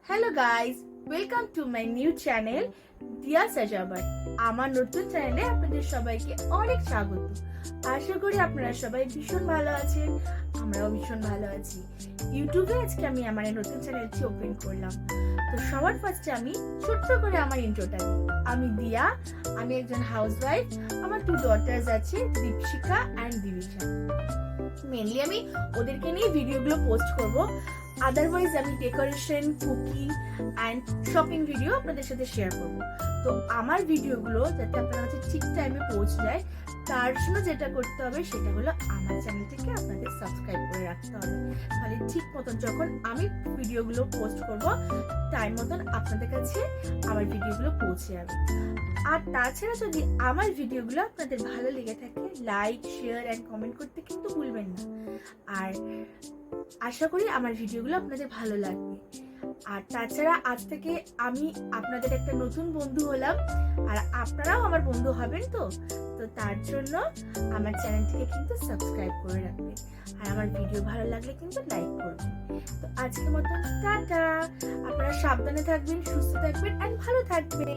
Hello guys, welcome to my new channel দিয়া সাজাবার। আমার নতুন চ্যানেলে আপনাদের সবাইকে অনেক স্বাগত। আশা করি আপনারা সবাই ভীষণ ভালো আছেন, আমরাও ভীষণ ভালো আছি। ইউটিউবে আজকে আমি আমার এই নতুন চ্যানেলটি ওপেন করলাম। তো সবার ফার্স্টে আমি ছোট্ট করে আমার ইন্ট্রোটা দিই। আমি দিয়া, আমি একজন হাউসওয়াইফ। আমার 2 ডটার্স আছে, দীপশিকা অ্যান্ড দিবিশা। মেনলি আমি ওদেরকে নিয়ে ভিডিওগুলো পোস্ট করব। আদারওয়াইজ আমি decoration, cooking and shopping video আপনাদের সাথে শেয়ার করব। তো আমার ভিডিওগুলো যাতে আপনার কাছে ঠিক টাইমে পৌঁছে যায়, তার জন্য যেটা করতে হবে সেটা হলো আমার চ্যানেলটিকে আপনাদের সাবস্ক্রাইব করে রাখতে হবে। তাহলে ঠিক মতন যখন আমি ভিডিওগুলো পোস্ট করব, টাইম মতন আপনাদের কাছে আমার ভিডিওগুলো পৌঁছে যাবে। আর তাছাড়া যদি আমার ভিডিওগুলো আপনাদের ভালো লেগে থাকে, লাইক, শেয়ার অ্যান্ড কমেন্ট করতে কিন্তু ভুলবেন না। আর আশা করি আমার ভিডিওগুলো আপনাদের ভালো লাগবে। আর তাছাড়া আজ থেকে আমি আপনাদের একটা নতুন বন্ধু হলাম, আর আপনারাও আমার বন্ধু হবেন। তো তার জন্য আমার চ্যানেলটিকে কিন্তু সাবস্ক্রাইব করে রাখবেন, আর আমার ভিডিও ভালো লাগলে কিন্তু লাইক করবেন। তো আজকের মতন টাটা। আপনারা সাবধানে থাকবেন, সুস্থ থাকবেন অ্যান্ড ভালো থাকবেন।